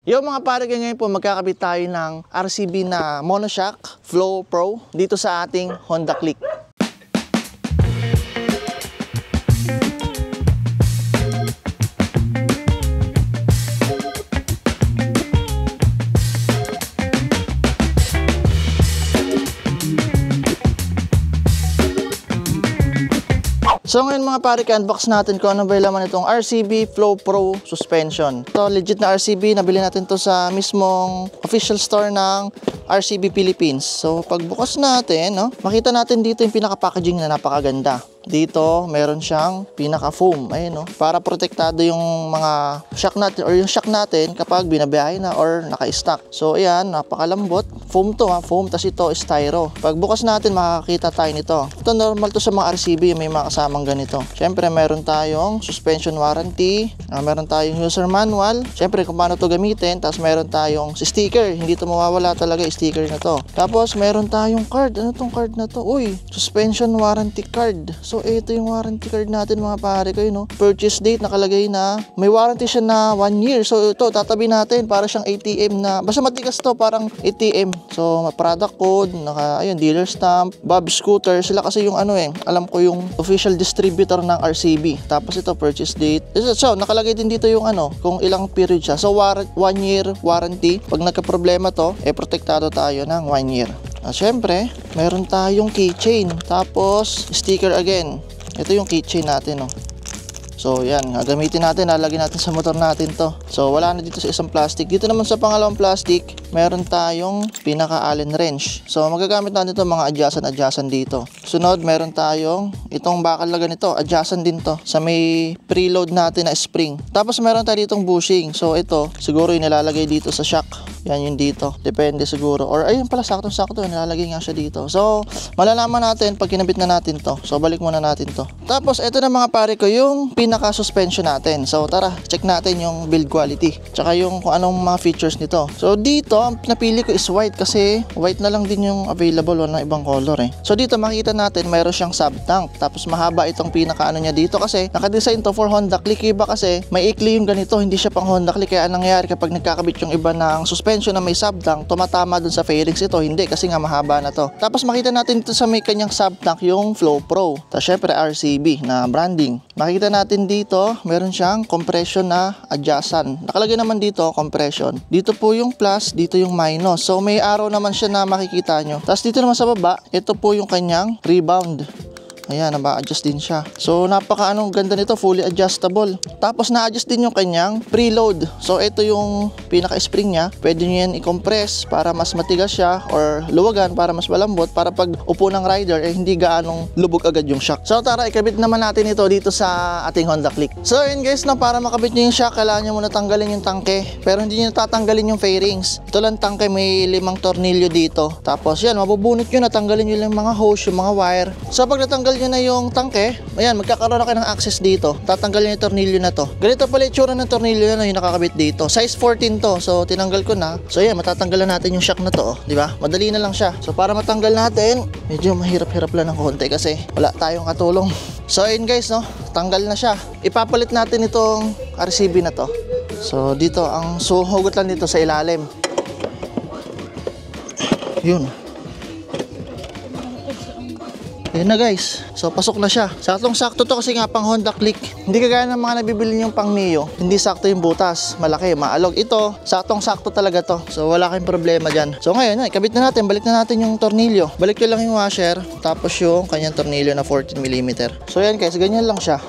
Yo mga pare, ngayon po magkakabit tayo ng RCB na monoshock Flow Pro dito sa ating Honda Click. So ngayon mga pare, unbox natin kung ano ba yung laman itong RCB Flow Pro suspension. Ito legit na RCB, nabili natin to sa mismong official store ng RCB Philippines. So pagbukas natin, makita natin dito yung pinaka-packaging na napakaganda. Dito, meron siyang pinaka-foam, ayun, para protektado yung mga shock natin or yung shock natin kapag binabiyahe na or naka-stock. So ayan, napakalambot. Foam to, foam, tas ito styro. Pagbukas natin, makakita tayo nito. Ito normal to sa mga RCB, may mga kasamang ganito. Syempre, meron tayong suspension warranty, meron tayong user manual, syempre kung paano to gamitin, tapos meron tayong sticker. Hindi to mawawala talaga yung sticker na to. Tapos meron tayong card. Ano tong card na to? Uy, suspension warranty card. So ito yung warranty card natin mga pare ko, purchase date nakalagay na may warranty siya na 1 year. So ito tatabi natin para siyang ATM na basta matigas to, parang ATM. So product code, ayun, dealer stamp, Bob Scooter, sila kasi yung alam ko yung official distributor ng RCB. Tapos ito purchase date. So nakalagay din dito yung kung ilang period siya. So 1 year warranty. Pag nagka-problema to, protektado tayo ng 1 year. Syempre, meron tayong keychain. Tapos sticker again. Ito yung keychain natin, So yan, gagamitin natin, lalagyan natin sa motor natin to. So wala na dito sa isang plastic. Dito naman sa pangalawang plastic, meron tayong pinaka Allen wrench. So magagamit natin ito mga adjacent dito. Sunod, meron tayong itong bakal na ganito, adjacent din to sa may preload natin na spring. Tapos meron tayo ditong bushing. So ito, siguro yung nilalagay dito sa shock. Yan yung dito. Depende siguro. Or ayun pala, sakto-sakto, nilalagay nga siya dito. So malalaman natin pag kinabit na natin to. So balik muna natin to. Tapos ito na mga pare ko, yung pinaka-suspension natin. So tara, check natin yung build quality. Tsaka yung kung anong mga features nito. So dito, ang napili ko is white kasi white na lang din yung available, wala ibang color So dito makita natin mayroon siyang sub tank. Tapos mahaba itong pinaka niya dito kasi naka-design to for Honda Click. Iba kasi may ikli yung ganito, hindi siya pang Honda Click. Kaya nangyayari kapag nagkakabit yung iba ng suspension na may sub tank, tumatama dun sa fairings. Ito hindi kasi nga mahaba na to. Tapos makita natin dito sa may kanyang sub tank yung Flow Pro. Tapos syempre RCB na branding. Makikita natin dito, meron siyang compression na adjacent. Nakalagay naman dito, compression. Dito po yung plus, dito yung minus. So may arrow naman siya na makikita nyo. Tapos dito naman sa baba, ito po yung kanyang rebound. Ayan, naba-adjust din siya. So, ganda nito, fully adjustable. Tapos, na-adjust din yung kanyang preload. So, ito yung pinaka-spring niya. Pwede nyo yan i-compress para mas matigas siya or luwagan para mas malambot para pag upo ng rider, hindi gaanong lubog agad yung shock. So, tara, ikabit naman natin ito dito sa ating Honda Click. So, yun guys, para makabit nyo yung shock, kailangan nyo muna tanggalin yung tangke. Pero hindi nyo tatanggalin yung fairings. Ito lang tangke, may 5 tornilyo dito. Tapos, yan, mabubunot nyo, natanggalin nyo yung mga hose, yung mga wire. So, pag natanggal nyo na yung tangke, ayan, magkakaroon na kayo ng access dito. Tatanggalin yung tornilyo na to. Ganito pala yung tsura ng tornilyo na yung nakakabit dito. Size 14 to. So, tinanggal ko na. So, ayan, matatanggalan natin yung shock na to. Di ba? Madali na lang siya. So, para matanggal natin, medyo mahirap-hirap lang ng konti kasi wala tayong katulong. So, ayun guys, tanggal na siya. Ipapalit natin itong RCB na to. So, dito, ang hugot lang dito sa ilalim. Yun. Ayan na guys. So pasok na siya. Saktong-sakto to kasi nga pang Honda Click. Hindi kagaya ng mga nabibili yung pang Mio. Hindi sakto yung butas. Malaki, maalog. Ito, saktong-sakto talaga to. So wala kayong problema dyan. So ngayon, ikabit na natin. Balik na natin yung tornilyo. Balik ko lang yung washer. Tapos yung kanyang tornilyo na 14mm. So yan guys, ganyan lang siya.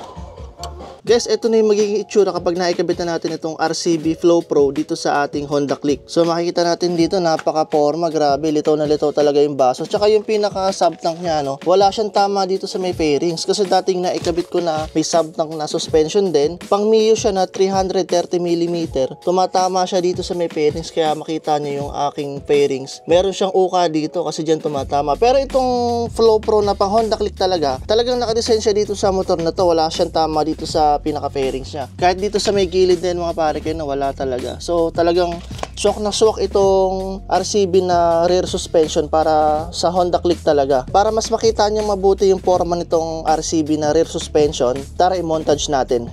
Guys, ito na yung magiging itsura kapag naikabit na natin itong RCB Flow Pro dito sa ating Honda Click. So makikita natin dito, napaka-forma, grabe, litaw na litaw talaga yung baso. Tsaka yung pinaka-subtank niya, wala siyang tama dito sa may fairings. Kasi dating naikabit ko na may subtank na suspension din. Pang Mio siya na 330mm. Tumatama siya dito sa may fairings, kaya makita niyo yung aking fairings. Meron siyang uka dito kasi dyan tumatama. Pero itong Flow Pro na pang Honda Click talagang nakadesign siya dito sa motor na to. Wala siyang tama dito sa pinaka-fairings niya. Kahit dito sa may gilid din mga pare kayo, wala talaga. So talagang swak na swak itong RCB na rear suspension para sa Honda Click talaga. Para mas makita niyo mabuti yung forma nitong RCB na rear suspension, tara i-montage natin.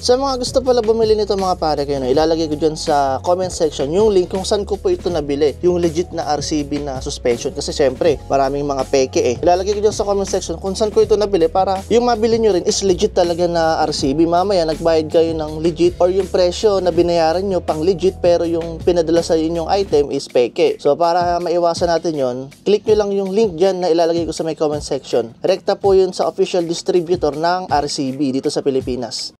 Sa mga gusto pala bumili nito mga pare kayo, ilalagay ko dyan sa comment section yung link kung saan ko po ito nabili, yung legit na RCB na suspension, kasi syempre maraming mga peke eh. Ilalagay ko dyan sa comment section kung saan ko ito nabili para yung mabili nyo rin is legit talaga na RCB. Mamaya nagbayad kayo ng legit or yung presyo na binayaran nyo pang legit pero yung pinadala sa inyong item is peke. So para maiwasan natin yon, click nyo lang yung link dyan na ilalagay ko sa may comment section. Rekta po yun sa official distributor ng RCB dito sa Pilipinas.